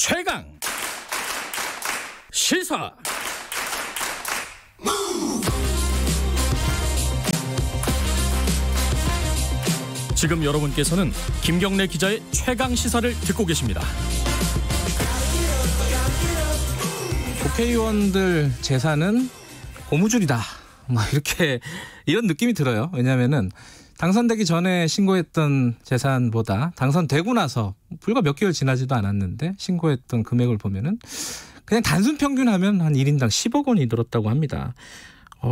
최강 시사. 지금 여러분께서는 김경래 기자의 최강 시사를 듣고 계십니다. 국회의원들 재산은 고무줄이다. 이렇게 이런 느낌이 들어요. 왜냐하면은 당선되기 전에 신고했던 재산보다 당선되고 나서 불과 몇 개월 지나지도 않았는데 신고했던 금액을 보면은 그냥 단순 평균하면 한 1인당 10억 원이 늘었다고 합니다.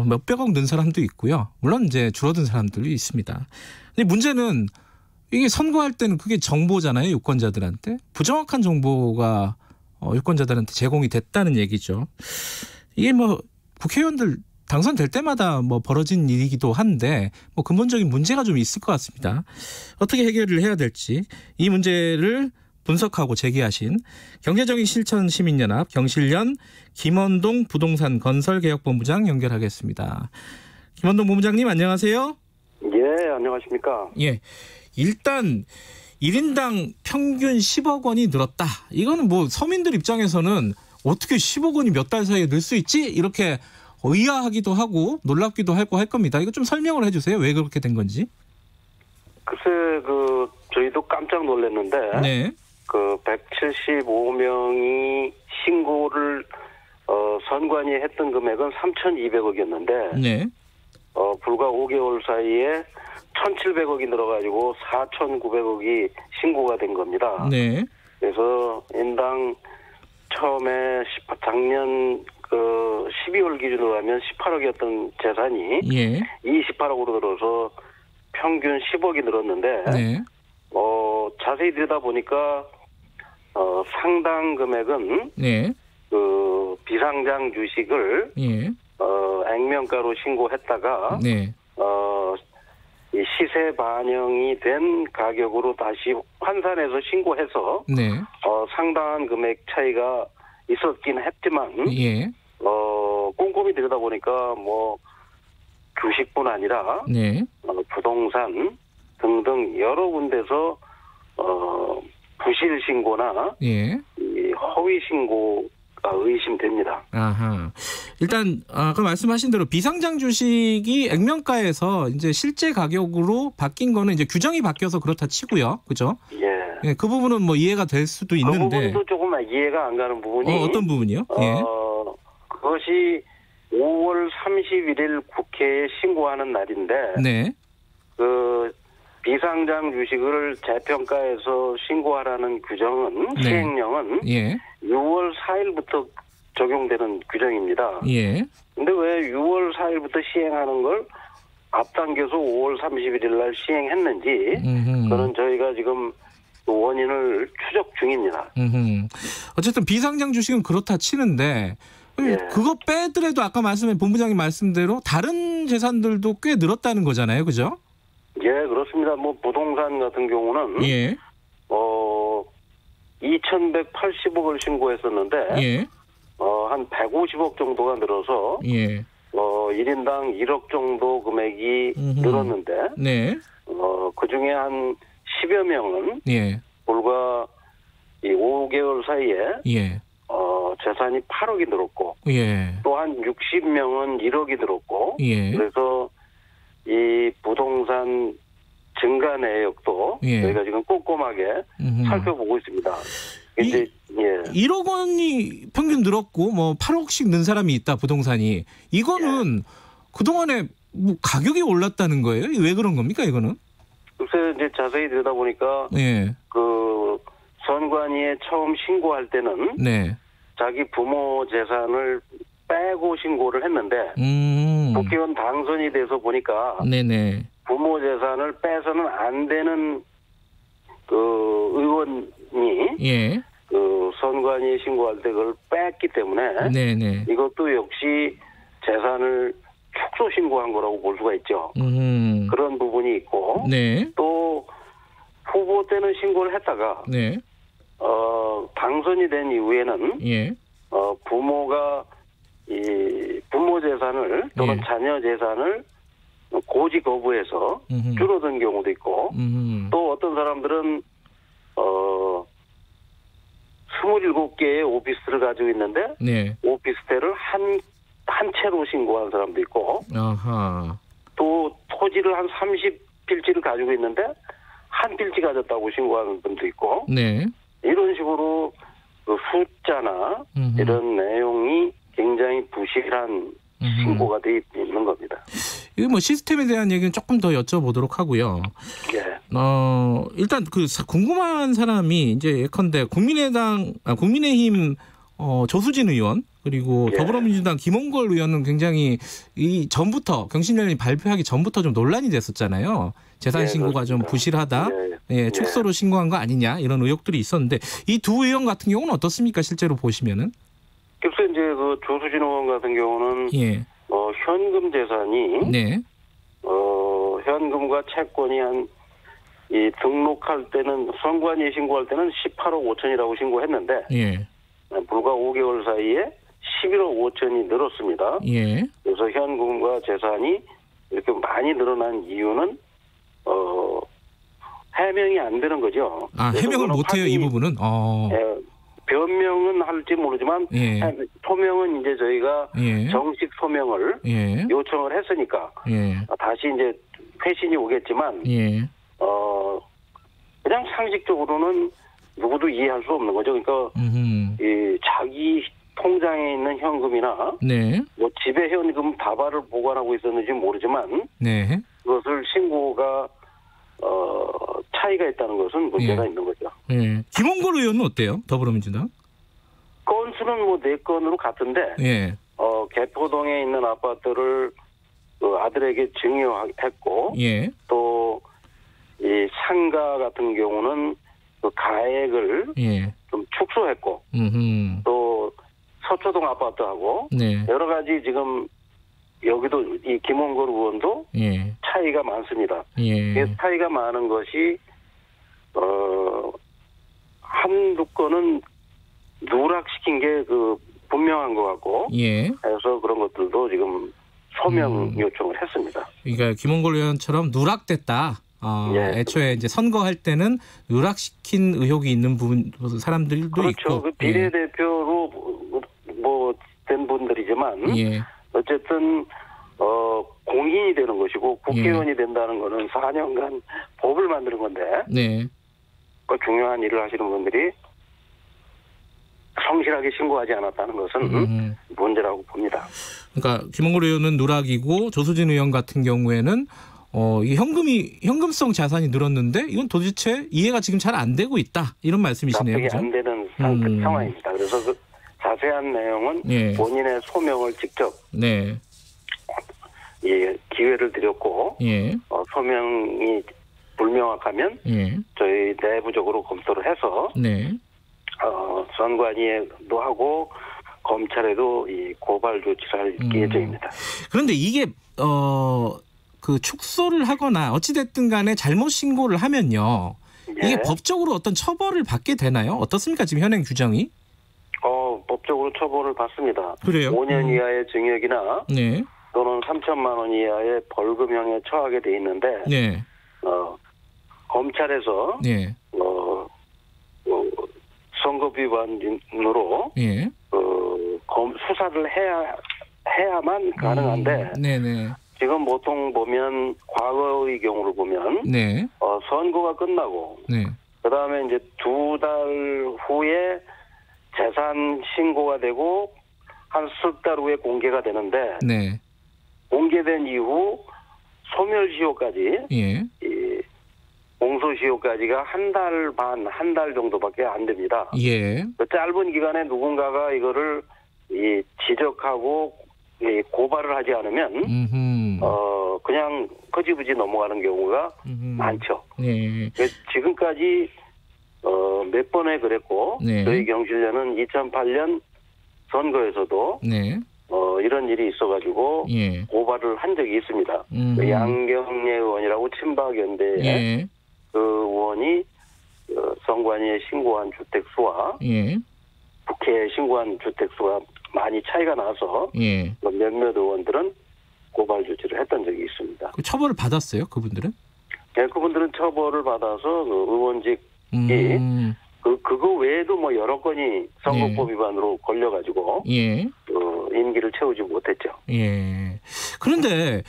몇백억 는 사람도 있고요. 물론 이제 줄어든 사람들도 있습니다. 근데 문제는 이게 선거할 때는 그게 정보잖아요. 유권자들한테. 부정확한 정보가 유권자들한테 제공이 됐다는 얘기죠. 이게 국회의원들 당선될 때마다 벌어진 일이기도 한데 근본적인 문제가 좀 있을 것 같습니다. 어떻게 해결을 해야 될지 이 문제를 분석하고 제기하신 경제적인 실천 시민연합 경실련 김원동 부동산 건설개혁본부장 연결하겠습니다. 김원동 본부장님 안녕하세요. 예, 안녕하십니까. 예, 일단 1인당 평균 10억 원이 늘었다. 이거는 서민들 입장에서는 어떻게 10억 원이 몇 달 사이에 늘 수 있지? 이렇게 의아하기도 하고 놀랍기도 하고 할 겁니다. 이거 좀 설명을 해주세요. 왜 그렇게 된 건지. 글쎄, 저희도 깜짝 놀랐는데, 네. 175명이 신고를, 선관위 했던 금액은 3,200억이었는데, 네. 불과 5개월 사이에 1,700억이 늘어가지고 4,900억이 신고가 된 겁니다. 네. 그래서 인당 처음에 작년 12월 기준으로 하면 18억이었던 재산이 예. 28억으로 늘어서 평균 10억이 늘었는데 네. 자세히 들여다보니까 상당 금액은 네. 비상장 주식을 예. 액면가로 신고했다가 네. 이 시세 반영이 된 가격으로 다시 환산해서 신고해서 네. 상당한 금액 차이가 있었긴 했지만 예. 꼼꼼히 들여다보니까 주식뿐 아니라 네. 부동산 등등 여러 군데서 부실 신고나 예. 이 허위 신고가 의심됩니다. 아하. 일단 아까 말씀하신 대로 비상장 주식이 액면가에서 이제 실제 가격으로 바뀐 거는 이제 규정이 바뀌어서 그렇다 치고요. 그죠? 예. 예, 그 부분은 이해가 될 수도 그 있는데. 부분도 조금 이해가 안 가는 부분이 어떤 부분이요? 예. 그것이 5월 31일 국회에 신고하는 날인데 네. 비상장 주식을 재평가해서 신고하라는 규정은 네. 시행령은 예. 6월 4일부터 적용되는 규정입니다. 예. 근데 왜 6월 4일부터 시행하는 걸 앞당겨서 5월 31일 날 시행했는지 그는 저희가 지금 원인을 추적 중입니다. 어쨌든 비상장 주식은 그렇다 치는데 예. 그거 빼더라도 아까 본부장님 말씀대로 다른 재산들도 꽤 늘었다는 거잖아요. 그죠? 예, 그렇습니다. 부동산 같은 경우는 예. 2,180억을 신고했었는데 예. 한 150억 정도가 늘어서 예. 1인당 1억 정도 금액이 늘었는데 네. 그중에 한 10여 명은 예. 불과 이 5개월 사이에 예. 재산이 8억이 늘었고 예. 또 한 60명은 1억이 늘었고 예. 그래서 이 부동산 증가 내역도 예. 저희가 지금 꼼꼼하게 살펴보고 있습니다. 이제 1억 원이 평균 늘었고 8억씩 는 사람이 있다 부동산이 이거는 그동안에 가격이 올랐다는 거예요? 왜 그런 겁니까 이거는? 글쎄 이제 자세히 들여다보니까 예. 선관위에 처음 신고할 때는 네. 자기 부모 재산을 빼고 신고를 했는데 국회의원 당선이 돼서 보니까 네네. 부모 재산을 빼서는 안 되는 의원이 예. 선관위에 신고할 때 그걸 뺐기 때문에 네네. 이것도 역시 재산을 축소 신고한 거라고 볼 수가 있죠. 그런 부분이 있고 네. 또 후보 때는 신고를 했다가 네. 당선이 된 이후에는 예. 부모가 이 부모 재산을 또는 예. 자녀 재산을 고지 거부해서 줄어든 경우도 있고 또 어떤 사람들은 27개의 오피스텔을 가지고 있는데 네. 오피스텔을 한 채로 신고한 사람도 있고 아하. 또 토지를 한 30필지를 가지고 있는데 한 필지 가졌다고 신고하는 분도 있고 네. 이런 식으로 그 숫자나 이런 내용이 굉장히 부실한 신고가 돼 있는 겁니다. 이거 뭐 시스템에 대한 얘기는 조금 더 여쭤보도록 하고요. 예. 일단 그 궁금한 사람이 이제 예컨대 국민의힘 조수진 의원 그리고 예. 더불어민주당 김홍걸 의원은 굉장히 이 전부터 경신련이 발표하기 전부터 좀 논란이 됐었잖아요. 재산 예, 신고가 좀 그렇습니다. 부실하다. 예. 예, 축소로 신고한 거 아니냐 이런 의혹들이 있었는데 이 두 의원 같은 경우는 어떻습니까? 실제로 보시면은? 글쎄 이제 그 조수진 의원 같은 경우는 예. 현금 재산이 네. 현금과 채권이 이 등록할 때는 선관위에 신고할 때는 18억 5천이라고 신고했는데 예. 불과 5개월 사이에 11억 5천이 늘었습니다. 예. 그래서 현금과 재산이 이렇게 많이 늘어난 이유는 해명이 안 되는 거죠. 아, 해명을 못해요 이 부분은. 변명은 할지 모르지만 예. 소명은 이제 저희가 예. 정식 소명을 예. 요청을 했으니까 예. 다시 이제 회신이 오겠지만 예. 그냥 상식적으로는 누구도 이해할 수 없는 거죠. 그러니까 이 자기 통장에 있는 현금이나 네. 뭐 집에 현금 다발을 보관하고 있었는지 모르지만 네. 그것을 신고가 차이가 있다는 것은 문제가 예. 있는 거죠. 예. 김홍걸 의원은 어때요? 더불어민주당? 건수는 뭐 4건으로 같은데 예. 개포동에 있는 아파트를 그 아들에게 증여했고 예. 또 이 상가 같은 경우는 그 가액을 예. 좀 축소했고 또 서초동 아파트하고 네. 여러 가지 지금 여기도 이 김홍걸 의원도 예. 차이가 많습니다. 예. 차이가 많은 것이 한두 건은 누락시킨 게 그 분명한 것 같고 예. 해서 그런 것들도 지금 소명 요청을 했습니다. 그러니까 김홍걸 의원처럼 누락됐다. 예. 애초에 이제 선거할 때는 누락시킨 의혹이 있는 사람들도 그렇죠. 있고. 그 비례대표로 뭐 된 분들이지만 예. 어쨌든 공인이 되는 것이고 국회의원이 된다는 거는 4년간 법을 만드는 건데 네. 그 중요한 일을 하시는 분들이 성실하게 신고하지 않았다는 것은 문제라고 봅니다. 그러니까 김홍걸 의원은 누락이고 조수진 의원 같은 경우에는 이 현금성 자산이 늘었는데 이건 도대체 이해가 지금 잘 안 되고 있다 이런 말씀이시네요. 납득이 안 되는 상황입니다. 그래서 그 자세한 내용은 예. 본인의 소명을 직접 네. 기회를 드렸고 예. 소명이 불명확하면 예. 저희 내부적으로 검토를 해서 네. 선관위에도 하고 검찰에도 이 고발 조치를 할 예정입니다. 그런데 이게 그 축소를 하거나 어찌됐든 간에 잘못 신고를 하면요. 예. 이게 법적으로 어떤 처벌을 받게 되나요? 어떻습니까? 지금 현행 규정이? 법적으로 처벌을 받습니다. 그래요? 5년 이하의 징역이나 네. 또는 3천만 원 이하의 벌금형에 처하게 돼 있는데 네. 검찰에서 네. 선거법 위반으로 예. 수사를 해야만 가능한데 네네. 지금 보통 보면 과거의 경우를 보면 네. 선거가 끝나고 네. 그다음에 이제 2달 후에 재산 신고가 되고 한 석 달 후에 공개가 되는데 네. 공개된 이후 소멸시효까지 예. 이 공소시효까지가 한 달 정도밖에 안 됩니다. 예. 그 짧은 기간에 누군가가 이거를 지적하고 고발을 하지 않으면 그냥 흐지부지 넘어가는 경우가 많죠. 네. 지금까지 몇 번에 그랬고 네. 저희 경실련은 2008년 선거에서도 네. 이런 일이 있어가지고 예. 고발을 한 적이 있습니다. 그 양경례 의원이라고 친박연대의 예. 그 의원이 선관위에 신고한 주택수와 예. 국회에 신고한 주택수가 많이 차이가 나서 예. 몇몇 의원들은 고발 조치를 했던 적이 있습니다. 그 처벌을 받았어요, 그분들은? 네, 그분들은 처벌을 받아서 그 의원직이 그거 외에도 뭐 여러 건이 선거법 위반으로 걸려가지고 예. 임기를 채우지 못했죠. 예. 그런데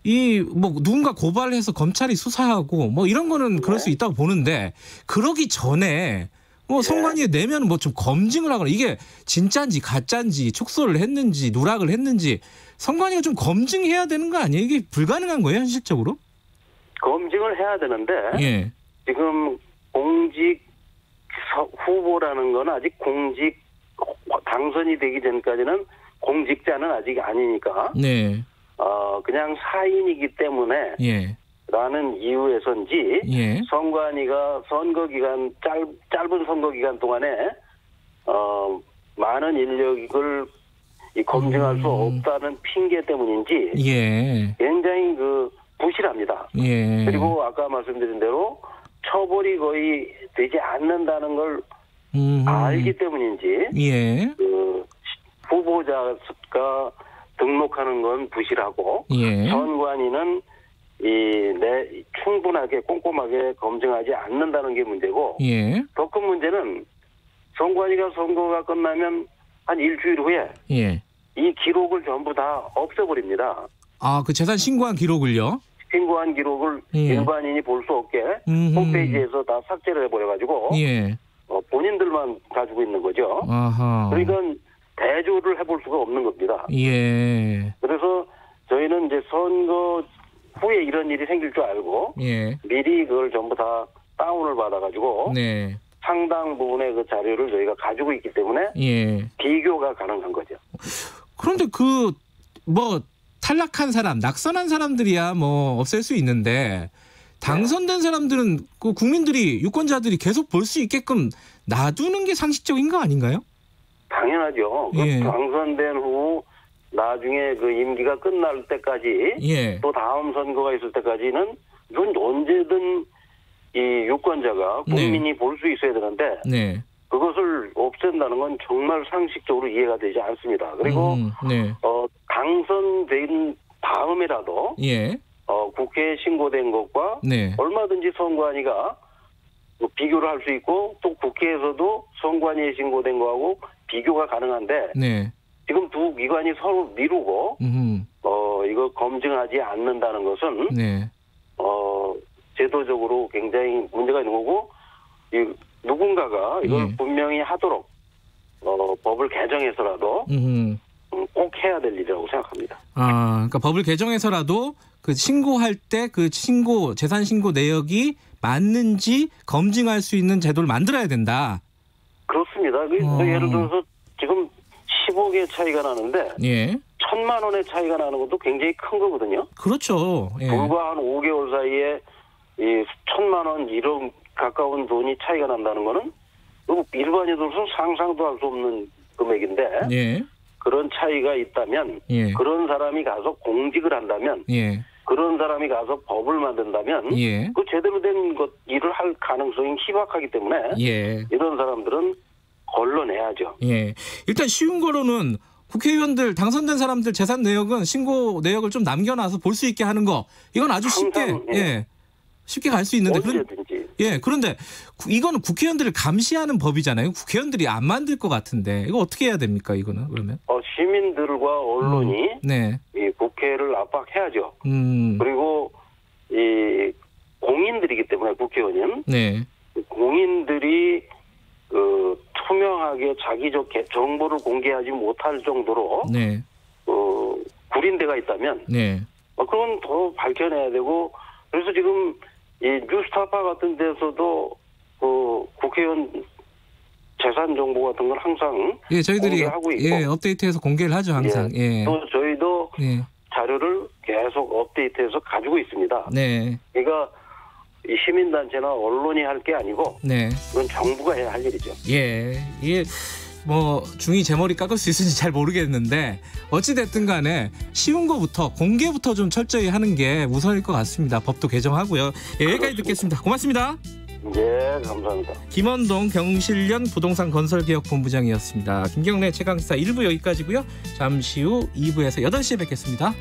이 뭐 누군가 고발해서 검찰이 수사하고 뭐 이런 거는 그럴 수 있다고 보는데 그러기 전에 뭐 선관위에 내면 뭐 좀 검증을 하거나 이게 진짜인지 가짜인지 축소를 했는지 누락을 했는지 선관위가 좀 검증해야 되는 거 아니에요? 이게 불가능한 거예요, 현실적으로? 검증을 해야 되는데 예. 지금 공직 후보라는 건 아직 공직 당선이 되기 전까지는 공직자는 아직 아니니까 네. 그냥 사인이기 때문에 예. 라는 이유에서인지 예. 선관위가 선거 기간 짧은 선거 기간 동안에 많은 인력을 검증할 수 없다는 핑계 때문인지 예. 굉장히 부실합니다. 예. 그리고 아까 말씀드린 대로 처벌이 거의 되지 않는다는 걸 알기 때문인지 예. 후보자가 등록하는 건 부실하고 예. 선관위는 충분하게 꼼꼼하게 검증하지 않는다는 게 문제고 예. 더 큰 문제는 선관위가 선거가 끝나면 한 일주일 후에 예. 이 기록을 전부 다 없애버립니다. 아, 그 재산 신고한 기록을요? 신고한 기록을 일반인이 볼 수 없게 홈페이지에서 다 삭제를 해버려가지고 예. 본인들만 가지고 있는 거죠. 아하. 그러니까 대조를 해볼 수가 없는 겁니다. 예. 그래서 저희는 이제 선거 후에 이런 일이 생길 줄 알고 예. 미리 그걸 전부 다 다운을 받아가지고 네. 상당 부분의 그 자료를 저희가 가지고 있기 때문에 예. 비교가 가능한 거죠. 그런데 뭐 탈락한 사람, 낙선한 사람들이야 뭐 없앨 수 있는데 당선된 사람들은 그 국민들이 유권자들이 계속 볼 수 있게끔 놔두는 게 상식적인 거 아닌가요? 당연하죠. 예. 당선된 후 나중에 그 임기가 끝날 때까지 예. 또 다음 선거가 있을 때까지는 이건 언제든 이 유권자가 국민이 볼 수 있어야 되는데 네. 그것을 없앤다는 건 정말 상식적으로 이해가 되지 않습니다. 그리고 네. 당선된 다음이라도 예. 국회에 신고된 것과 네. 얼마든지 선관위가 비교를 할 수 있고 또 국회에서도 선관위에 신고된 거하고 비교가 가능한데 네. 지금 두 기관이 서로 미루고 이거 검증하지 않는다는 것은 네. 제도적으로 굉장히 문제가 있는 거고 누군가가 이걸 분명히 하도록 법을 개정해서라도 꼭 해야 될 일이라고 생각합니다. 그러니까 법을 개정해서라도 그 신고할 때 그 재산 신고 내역이 맞는지 검증할 수 있는 제도를 만들어야 된다. 그렇습니다. 예를 들어서 지금 15개 차이가 나는데 예. 1,000만 원의 차이가 나는 것도 굉장히 큰 거거든요. 그렇죠. 예. 불과 한 5개월 사이에 이 1,000만 원 이런 가까운 돈이 차이가 난다는 거는 일반인으로서 상상도 할 수 없는 금액인데 예. 그런 차이가 있다면 예. 그런 사람이 가서 공직을 한다면 예. 그런 사람이 가서 법을 만든다면 예. 그 제대로 된 일을 할 가능성이 희박하기 때문에 예. 이런 사람들은 걸러내야죠. 예. 일단 쉬운 거로는 국회의원들 당선된 사람들 재산 내역은 신고 내역을 좀 남겨놔서 볼 수 있게 하는 거 이건 아주 쉽게 쉽게 갈 수 있는데 언제든지. 그런데 이거는 국회의원들을 감시하는 법이잖아요. 국회의원들이 안 만들 것 같은데 이거 어떻게 해야 됩니까? 이거는 그러면 시민들과 언론이 네. 이 국회를 압박해야죠. 그리고 이 공인들이기 때문에 국회의원은 네. 공인들이 투명하게 자기적 정보를 공개하지 못할 정도로 네. 구린 데가 있다면 네. 그건 더 밝혀내야 되고 그래서 지금 이 뉴스타파 같은 데서도 국회의원 재산 정보 같은 건 항상 저희들이 공개하고 있고 업데이트해서 공개를 하죠 항상. 또 저희도 자료를 계속 업데이트해서 가지고 있습니다. 네. 그러니까 이 시민단체나 언론이 할 게 아니고 네. 그건 정부가 해야 할 일이죠. 예. 이게 뭐 중이 제 머리 깎을 수 있을지 잘 모르겠는데 어찌 됐든 간에 쉬운 거부터 공개부터 좀 철저히 하는 게 우선일 것 같습니다. 법도 개정하고요. 여기까지 듣겠습니다. 고맙습니다. 예, 감사합니다. 김원동 경실련 부동산 건설개혁본부장이었습니다. 김경래 최강시사 1부 여기까지고요. 잠시 후 2부에서 8시에 뵙겠습니다.